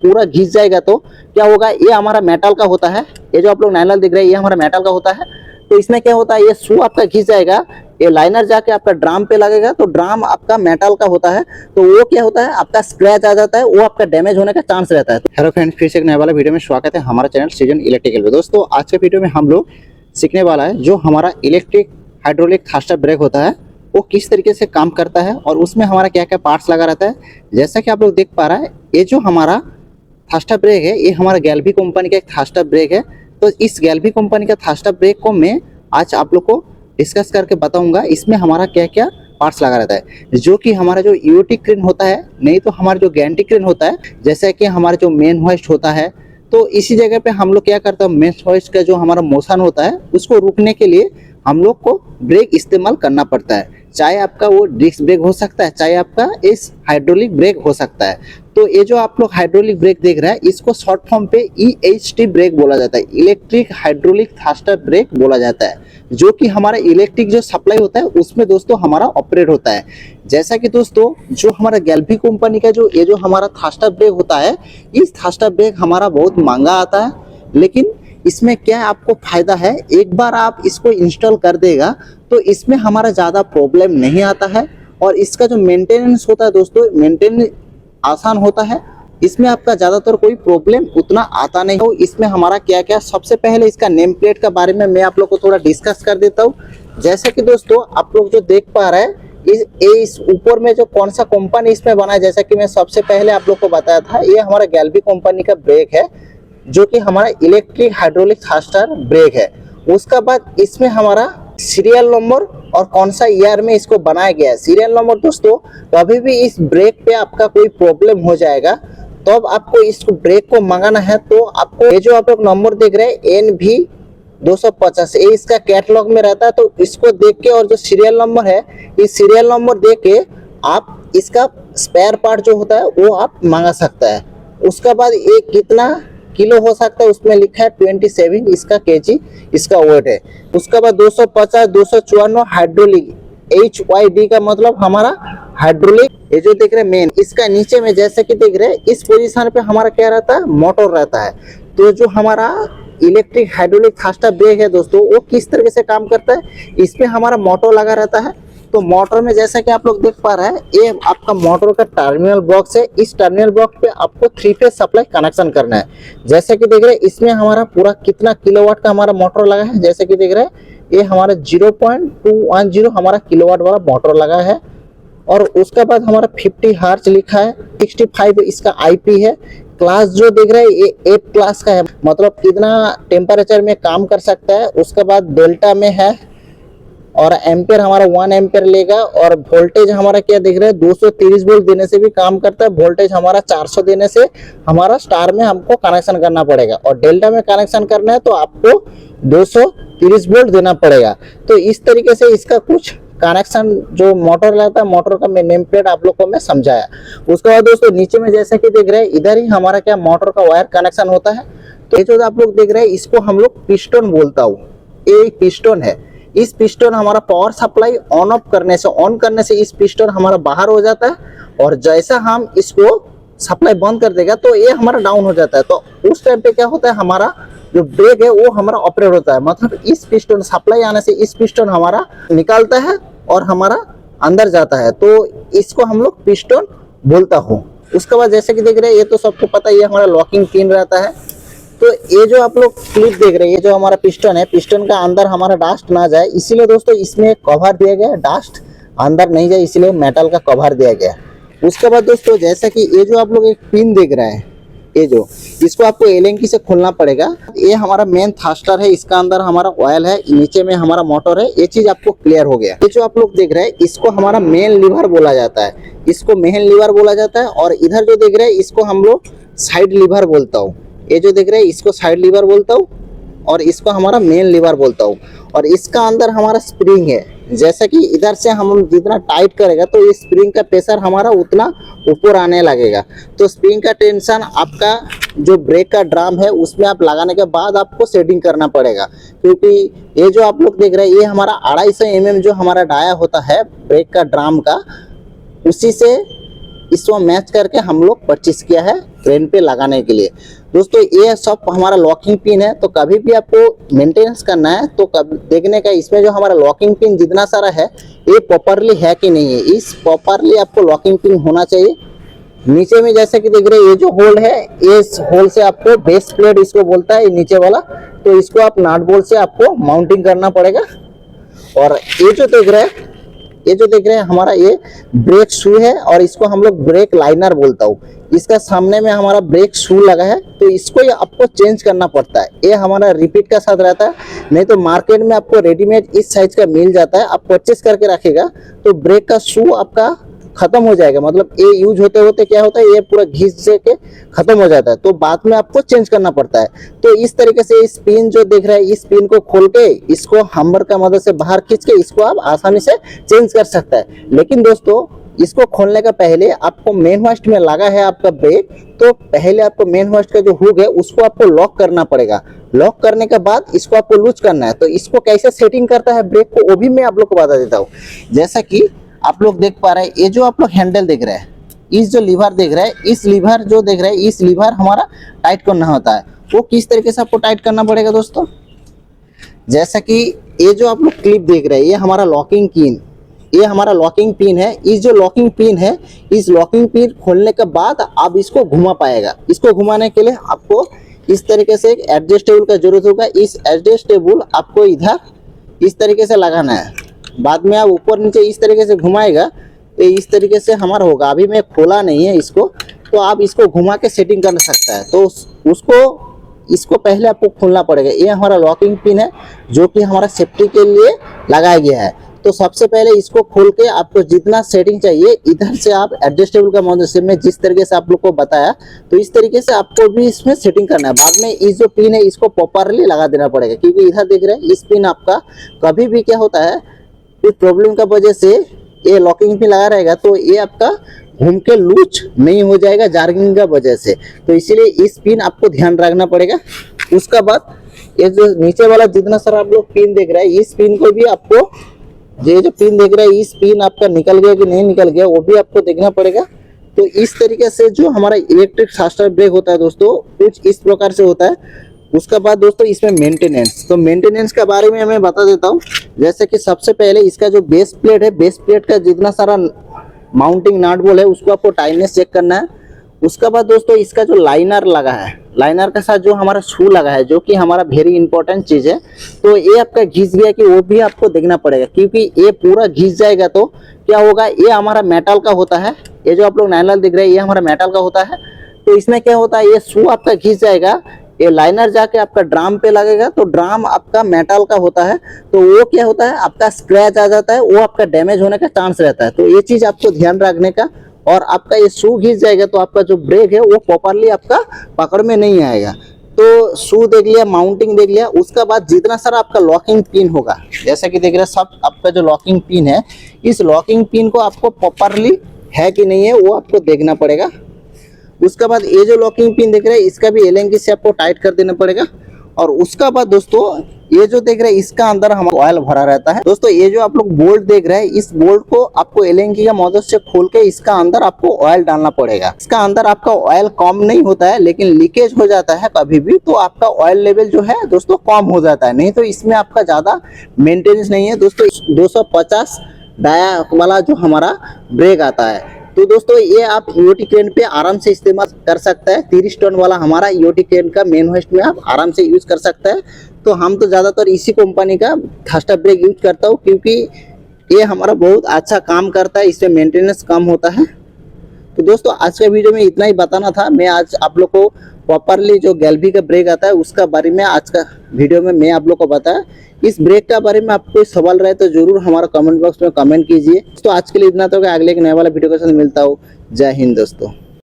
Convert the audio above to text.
पूरा घिस जाएगा तो क्या होगा, ये हमारा मेटल का होता है। ये जो आप लोग नायलॉन देख रहे हैं ये हमारा मेटल का होता है। तो इसमें क्या होता है, ये शू आपका घिस जाएगा, ये लाइनर जाके आपका ड्राम पे लगेगा, तो ड्राम आपका मेटल का होता है, तो वो क्या होता है आपका स्क्रैच आ जाता है, वो आपका डैमेज होने का चांस रहता है। हेलो फ्रेंड्स, फिर से एक नया वाला वीडियो में स्वागत है हमारा चैनल सीजन इलेक्ट्रिकल में। दोस्तों आज के वीडियो में हम लोग सीखने वाला है जो हमारा इलेक्ट्रिक हाइड्रोलिक थर्स्टर ब्रेक होता है वो किस तरीके से काम करता है और उसमें हमारा क्या क्या पार्ट्स लगा रहता है। जैसा कि आप लोग देख पा रहा है, ये जो हमारा थर्स्टर ब्रेक है ये हमारा गैल्वी कंपनी का एक थर्स्टर ब्रेक है। तो इस गैल्वी कंपनी का थर्स्टर ब्रेक को मैं आज आप लोग को डिस्कस करके बताऊंगा इसमें हमारा क्या क्या पार्ट्स लगा रहता है। जो कि हमारा जो यूटी क्रेन होता है, नहीं तो हमारा जो गैंटी क्रेन होता है, जैसा कि हमारा जो मेन होइस्ट होता है, तो इसी जगह पे हम लोग क्या करते हैं, मेन होइस्ट का जो हमारा मोशन होता है उसको रोकने के लिए हम लोग को ब्रेक इस्तेमाल करना पड़ता है। चाहे आपका वो डिस्क ब्रेक हो सकता है, चाहे आपका इस हाइड्रोलिक ब्रेक हो सकता है। तो ये जो आप लोग हाइड्रोलिक ब्रेक देख रहे हैं इसको शॉर्ट फॉर्म पे EHT ब्रेक बोला जाता है, इलेक्ट्रिक हाइड्रोलिक थर्स्टर ब्रेक बोला जाता है, जो कि हमारा इलेक्ट्रिक जो सप्लाई होता है उसमें दोस्तों हमारा ऑपरेट होता है। जैसा कि दोस्तों जो हमारा गैल्वी कंपनी का जो ये जो हमारा थर्स्टर ब्रेक होता है, इस थर्स्टर ब्रेक हमारा बहुत महंगा आता है, लेकिन इसमें क्या आपको फायदा है, एक बार आप इसको इंस्टॉल कर देगा तो इसमें हमारा ज़्यादा प्रॉब्लम नहीं आता है और इसका जो मेंटेनेंस होता है दोस्तों, मेंटेनेंस आसान होता है, इसमें आपका ज़्यादातर कोई प्रॉब्लम उतना आता नहीं हो। इसमें हमारा क्या क्या, सबसे पहले इसका नेम प्लेट के बारे में मैं आप लोग को थोड़ा डिस्कस कर देता हूँ। जैसे कि दोस्तों आप लोग जो देख पा रहे हैं इस ऊपर में जो कौन सा कंपनी इसमें बना है, जैसा कि मैं सबसे पहले आप लोग को बताया था, ये हमारा गैल्वी कंपनी का ब्रेक है जो कि हमारा इलेक्ट्रिक हाइड्रोलिक थर्स्टर ब्रेक है। उसका बाद इसमें हमारा सीरियल नंबर और कौन सा ईयर में इसको बनाया गया है। सीरियल नंबर दोस्तों, कभी भी इस ब्रेक पे आपका कोई प्रॉब्लम हो जाएगा तो अब आपको इस ब्रेक को मंगाना है, तो आपको ये जो आप लोग नंबर देख रहे हैं NV 250 ये इसका कैटलॉग में रहता है। तो इसको देख के और जो सीरियल नंबर है, इस सीरियल नंबर देख के आप इसका स्पेयर पार्ट जो होता है वो आप मंगा सकता है। उसका बाद ये कितना किलो हो सकता है उसमें लिखा है 27 इसका kg इसका वेट है। उसके बाद 250 254 हाइड्रोलिक HYD का मतलब हमारा हाइड्रोलिक, ये जो देख रहे हैं मेन, इसका नीचे में जैसे कि देख रहे हैं इस पोजीशन पे हमारा क्या रहता है, मोटर रहता है। तो जो हमारा इलेक्ट्रिक हाइड्रोलिक थर्स्टर ब्रेक है दोस्तों वो किस तरीके से काम करता है, इसमें हमारा मोटर लगा रहता है। तो मोटर में जैसा कि आप लोग देख पा रहे हैं ये आपका मोटर का टर्मिनल बॉक्स है। इस टर्मिनल बॉक्स पे आपको 3 फेज सप्लाई कनेक्शन करना है। जैसे कि देख रहे हैं इसमें हमारा पूरा कितना किलोवाट का हमारा मोटर लगा है, जैसे कि देख रहे हैं ये हमारा 0.210 हमारा किलोवाट वाला मोटर लगा है। और उसके बाद हमारा 50 हर्ट्ज लिखा है, 65 इसका IP है। क्लास जो देख रहे हैं ये 8 क्लास का है, मतलब कितना टेम्परेचर में काम कर सकता है। उसके बाद डेल्टा में है और एम्पेयर हमारा 1 एम्पेयर लेगा। और वोल्टेज हमारा क्या देख रहे हैं 230 वोल्ट देने से भी काम करता है। वोल्टेज हमारा 400 देने से हमारा स्टार में हमको कनेक्शन करना पड़ेगा और डेल्टा में कनेक्शन करना है तो आपको 230 वोल्ट देना पड़ेगा। तो इस तरीके से इसका कुछ कनेक्शन जो मोटर रहता है, मोटर का मैं नेम प्लेट आप लोग को मैं समझाया। उसके बाद दोस्तों नीचे में जैसे कि देख रहे हैं इधर ही हमारा क्या मोटर का वायर कनेक्शन होता है। तो ये जो आप लोग देख रहे हैं इसको हम लोग पिस्टन बोलता हूँ, ये पिस्टन है। इस पिस्टन हमारा पावर सप्लाई ऑन करने से इस पिस्टन हमारा बाहर हो जाता है और जैसा हम इसको सप्लाई बंद कर देगा तो ये हमारा डाउन हो जाता है। तो उस टाइम पे क्या होता है, हमारा जो ब्रेक है वो हमारा ऑपरेट होता है, मतलब इस पिस्टन सप्लाई आने से इस पिस्टन हमारा निकालता है और हमारा अंदर जाता है, तो इसको हम लोग पिस्टन बोलता हूँ। उसके बाद जैसे कि देख रहे हैं ये तो सबको पता है, ये हमारा लॉकिंग पिन रहता है। तो ये जो आप लोग क्लिप देख रहे हैं, ये जो हमारा पिस्टन है, पिस्टन का अंदर हमारा डस्ट ना जाए इसीलिए दोस्तों इसमें कवर दिया गया है, डस्ट अंदर नहीं जाए इसलिए मेटल का कवर दिया गया है। उसके बाद दोस्तों जैसा कि ये जो आप लोग एक पिन देख रहे हैं, ये जो इसको आपको एलेंकी से खोलना पड़ेगा। ये हमारा मेन थर्स्टर है, इसका अंदर हमारा ऑयल है, नीचे में हमारा मोटर है। ये चीज आपको क्लियर हो गया। ये जो आप लोग देख रहे हैं इसको हमारा मेन लीवर बोला जाता है, इसको मेन लीवर बोला जाता है। और इधर जो देख रहे हैं इसको हम लोग साइड लीवर बोलता हूँ। ये जो देख रहे हैं इसको साइड लीवर बोलता हूँ और इसको हमारा मेन लीवर बोलता हूँ। और इसका अंदर हमारा स्प्रिंग है, जैसा कि इधर से हम जितना टाइट करेगा तो ये स्प्रिंग का प्रेशर हमारा उतना ऊपर आने लगेगा। तो स्प्रिंग का टेंशन आपका जो ब्रेक का ड्राम है उसमें आप लगाने के बाद आपको सेटिंग करना पड़ेगा, क्योंकि ये जो आप लोग देख रहे हैं ये हमारा 250 mm जो हमारा डाया होता है ब्रेक का ड्राम का, उसी से इसको मैच करके हम लोग परचेस किया है फ्रेम पे लगाने के लिए। दोस्तों ये सब हमारा लॉकिंग पिन है, तो कभी भी आपको मेंटेनेंस करना है तो कभी देखने का इसमें जो हमारा लॉकिंग पिन जितना सारा है ये प्रॉपरली है कि नहीं है। इस प्रॉपरली आपको लॉकिंग पिन होना चाहिए। नीचे में जैसे कि देख रहे हैं ये जो होल है, इस होल से आपको बेस प्लेट इसको बोलता है, ये नीचे वाला, तो इसको आप नट बोल्ट से आपको माउंटिंग करना पड़ेगा। और ये जो देख रहे हैं हमारा ये ब्रेक शू है, और इसको हम लोग ब्रेक लाइनर बोलता हूँ। इसका सामने में हमारा ब्रेक शू लगा है, तो इसको ये आपको चेंज करना पड़ता है। ये हमारा रिपीट का साथ रहता है, नहीं तो मार्केट में आपको रेडीमेड इस साइज का मिल जाता है। आप परचेस करके रखेगा तो ब्रेक का शू आपका खत्म हो जाएगा, मतलब ये यूज होते होते क्या होता है ये पूरा घिस के खत्म हो जाता है, तो बाद में आपको चेंज करना पड़ता है। तो इस तरीके से इस पिन जो देख रहे हैं, इस पिन को खोल के इसको हैमर का मदद से बाहर खींच के इसको आप आसानी से चेंज कर सकता है। लेकिन दोस्तों इसको खोलने का पहले आपको मेन होस्ट में लगा है आपका ब्रेक, तो पहले आपको मेन होस्ट का जो हुक है उसको आपको लॉक करना पड़ेगा। लॉक करने के बाद इसको आपको लूज करना है। तो इसको कैसे सेटिंग करता है ब्रेक को वो भी मैं आप लोग को बता देता हूँ। जैसा कि आप लोग देख पा रहे हैं, ये जो आप लोग हैंडल देख रहे हैं, इस जो लीवर देख रहे हैं, इस लीवर जो देख रहे हैं, इस लीवर हमारा टाइट करना होता है। वो किस तरीके से आपको टाइट करना पड़ेगा दोस्तों, जैसा कि ये जो आप लोग क्लिप देख रहे हैं, ये हमारा लॉकिंग पिन, ये हमारा लॉकिंग पिन है। इस जो लॉकिंग पिन है, इस लॉकिंग पिन खोलने के बाद आप इसको घुमा पाएगा। इसको घुमाने के लिए आपको इस तरीके से एक एडजस्टेबल का जरूरत होगा। इस एडजस्टेबल आपको इधर इस तरीके से लगाना है, बाद में आप ऊपर नीचे इस तरीके से घुमाएगा तो इस तरीके से हमारा होगा। अभी मैं खोला नहीं है इसको, तो आप इसको घुमा के सेटिंग कर सकता है। तो इसको पहले आपको खोलना पड़ेगा। ये हमारा लॉकिंग पिन है जो कि हमारा सेफ्टी के लिए लगाया गया है। तो सबसे पहले इसको खोल के आपको जितना सेटिंग चाहिए इधर से आप एडजस्टेबल का मदद से, मैं जिस तरीके से आप लोग को बताया, तो इस तरीके से आपको भी इसमें सेटिंग करना है। बाद में इस जो पिन है इसको प्रॉपरली लगा देना पड़ेगा, क्योंकि इधर देख रहे हैं इस पिन आपका कभी भी क्या होता है, इस प्रॉब्लम का वजह से ये लॉकिंग पिन लगा रहेगा तो ये आपका घूम के लूज नहीं हो जाएगा जार्गिंग का वजह से। तो इसीलिए इस पिन आपको ध्यान रखना पड़ेगा। उसका बाद ये जो नीचे वाला जितना सारा आप लोग पिन देख रहे हैं, इस पिन को भी आपको, ये जो पिन देख रहे हैं, इस पिन आपका निकल गया कि नहीं निकल गया वो भी आपको देखना पड़ेगा। तो इस तरीके से जो हमारा इलेक्ट्रिक फास्टर ब्रेक होता है दोस्तों, कुछ इस प्रकार से होता है। उसका बाद दोस्तों इसमें मेंटेनेंस, तो मेंटेनेंस के बारे में मैं बता देता हूँ। जैसे कि सबसे पहले इसका जो बेस प्लेट है, बेस प्लेट का जितना सारा माउंटिंग नट बोल्ट है उसको आपको टाइटनेस चेक करना है। उसका बाद दोस्तों इसका जो लाइनर लगा है, लाइनर के साथ जो हमारा शू लगा है, जो कि हमारा वेरी इंपॉर्टेंट चीज है, तो ये आपका घिस गया कि वो भी आपको देखना पड़ेगा, क्योंकि ये पूरा घिस जाएगा तो क्या होगा, ये हमारा मेटल का होता है। ये जो आप लोग नायलॉन दिख रहे हैं ये हमारा मेटल का होता है। तो इसमें क्या होता है, ये शू आपका घिस जाएगा, ये लाइनर जाके आपका ड्राम पे लगेगा, तो ड्राम आपका मेटल का होता है, तो वो क्या होता है आपका स्क्रैच आ जाता है, वो आपका डैमेज होने का चांस रहता है। तो ये चीज आपको ध्यान रखने का। और आपका ये शू घिस जाएगा तो आपका जो ब्रेक है वो प्रॉपरली आपका पकड़ में नहीं आएगा। तो शू देख लिया, माउंटिंग देख लिया, उसका बाद जितना सारा आपका लॉकिंग पिन होगा, जैसे कि देख रहे हैं सब आपका जो लॉकिंग पिन है, इस लॉकिंग पिन को आपको प्रॉपरली है कि नहीं है वो आपको देखना पड़ेगा। उसका बाद ये जो लॉकिंग पिन देख रहे हैं इसका भी एलेंगी से आपको टाइट कर देना पड़ेगा। और उसका बाद दोस्तों ये जो देख रहे हैं इसका अंदर हमारा ऑयल भरा रहता है। दोस्तों ये जो आप लोग बोल्ट देख रहे हैं, इस बोल्ट को आपको एलेंगी का मदद से खोल के इसका अंदर आपको ऑयल डालना पड़ेगा। इसका अंदर आपका ऑयल कम नहीं होता है, लेकिन लीकेज हो जाता है कभी भी, तो आपका ऑयल लेवल जो है दोस्तों कम हो जाता है। नहीं तो इसमें आपका ज्यादा मेंटेनेंस नहीं है दोस्तों। 250 डाया वाला जो हमारा ब्रेक आता है, तो दोस्तों ये आप ईओटी क्रेन पे आराम से इस्तेमाल कर सकता है। 30 टन वाला हमारा ईओटी क्रेन का मेन होस्ट में आप आराम से यूज कर सकता है। तो हम तो ज़्यादातर इसी कंपनी का फास्टर ब्रेक यूज करता हूँ, क्योंकि ये हमारा बहुत अच्छा काम करता है, इसमें मेंटेनेंस कम होता है। तो दोस्तों आज के वीडियो में इतना ही बताना था। मैं आज आप लोग को प्रॉपरली जो गैल्वी का ब्रेक आता है उसका बारे में आज का वीडियो में मैं आप लोग को बताया। इस ब्रेक का बारे में आपको कोई सवाल रहे तो जरूर हमारा कमेंट बॉक्स में कमेंट कीजिए। तो आज के लिए इतना तो, अगले एक नया वाला वीडियो के साथ मिलता हूँ। जय हिंद दोस्तों।